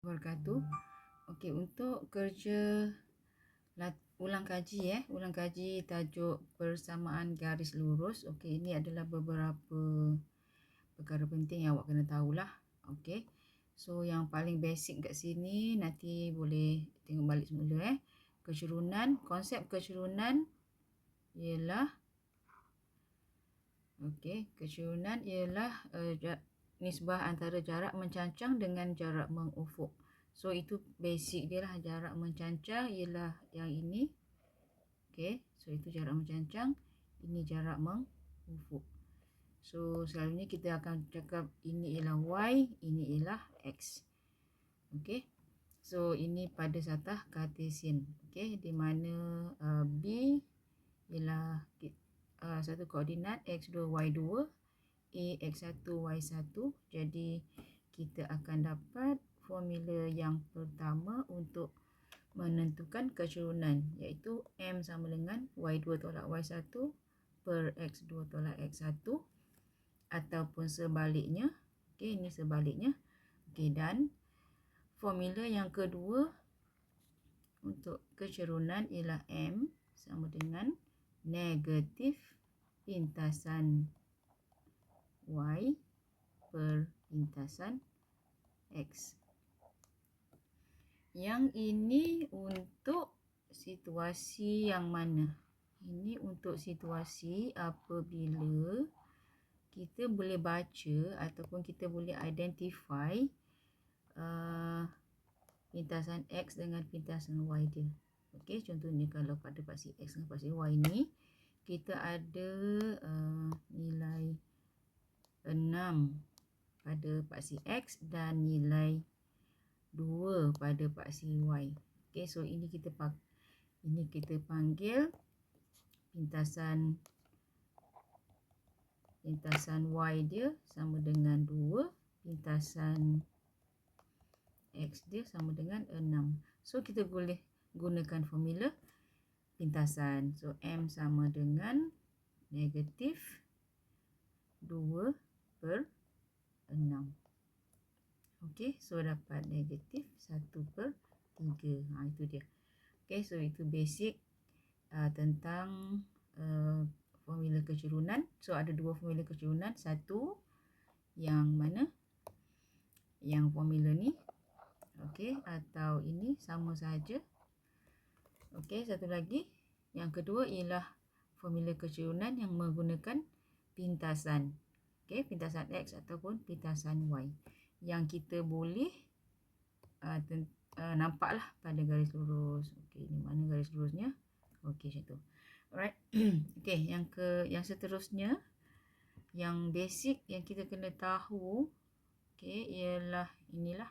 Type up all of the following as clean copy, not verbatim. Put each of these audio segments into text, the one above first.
Wabarakatuh. Okey, untuk kerja ulang kaji tajuk persamaan garis lurus. Okey, ini adalah beberapa perkara penting yang awak kena tahulah. Okey. So yang paling basic kat sini nanti boleh tengok balik semula konsep kecerunan ialah nisbah antara jarak mencancang dengan jarak mengufuk. So itu basic dia lah. Jarak mencancang ialah yang ini. Okey, so itu jarak mencancang, ini jarak mengufuk. So selalunya kita akan cakap ini ialah Y, ini ialah X. Okey. So ini pada satah Cartesian. Okey, di mana B ialah satu koordinat X2 Y2, A X1 Y1. Jadi kita akan dapat formula yang pertama untuk menentukan kecerunan, iaitu M sama dengan Y2 tolak Y1 per X2 tolak X1, ataupun sebaliknya. Okey, ini sebaliknya. Okey, dan formula yang kedua untuk kecerunan ialah M sama dengan negatif pintasan Y per pintasan X. Yang ini untuk situasi yang mana? Ini untuk situasi apabila kita boleh baca ataupun kita boleh identify pintasan X dengan pintasan Y dia. Okey, contohnya kalau pada paksi X dengan paksi Y ni, kita ada nilai 6 pada paksi X dan nilai 2 pada paksi Y. Okey, so ini kita panggil pintasan Y dia sama dengan 2, pintasan X dia sama dengan 6. So kita boleh gunakan formula pintasan. So M sama dengan negatif 2 per 6. Okey, so dapat negatif 1 per 3. Itu dia. Okey, so itu basic tentang formula kecerunan. So ada dua formula kecerunan. Satu yang mana? Yang formula ni. Okey, atau ini sama saja. Okey, satu lagi. Yang kedua ialah formula kecerunan yang menggunakan pintasan. Okey, pintasan X ataupun pintasan Y. Yang kita boleh nampaklah pada garis lurus. Okey, ini mana garis lurusnya? Okey, macam tu. Alright. Okey, yang seterusnya, yang basic yang kita kena tahu, okey, ialah inilah.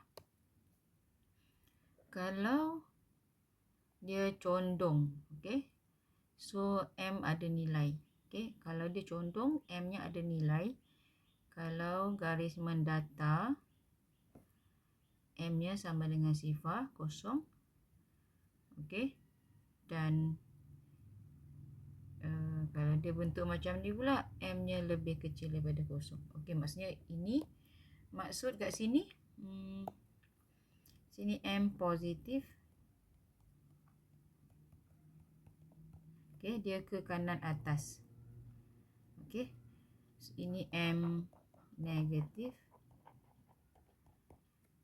Kalau dia condong, okey, so M ada nilai. Okey, kalau dia condong, M-nya ada nilai. Kalau garis mendatar, M-nya sama dengan sifar, kosong. Okey, dan kalau dia bentuk macam ni pula, M-nya lebih kecil daripada kosong. Okey, maksudnya ini, maksud kat sini, sini M positif. Okey, dia ke kanan atas. Okey, ini M negatif.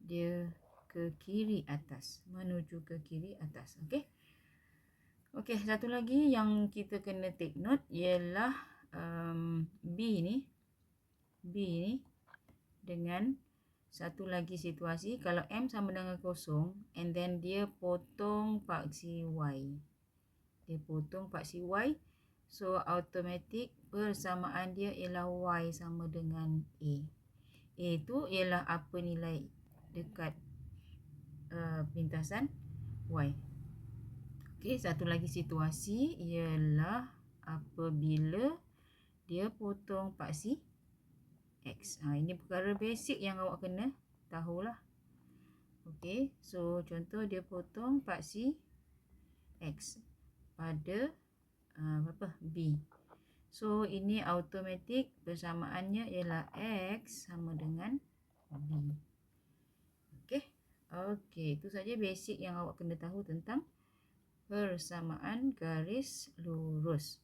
Dia ke kiri atas, menuju ke kiri atas. Okey. Okey, satu lagi yang kita kena take note ialah B ni dengan satu lagi situasi, kalau M sama dengan kosong and then dia potong paksi Y. Dia potong paksi Y, so automatik persamaan dia ialah Y sama dengan A. A tu ialah apa nilai dekat pintasan Y. Okey, satu lagi situasi ialah apabila dia potong paksi X. Ini perkara basic yang awak kena tahulah. Okey, so contoh dia potong paksi X pada B. So ini automatik persamaannya ialah X sama dengan B. Okey. Okey, itu saja basic yang awak kena tahu tentang persamaan garis lurus.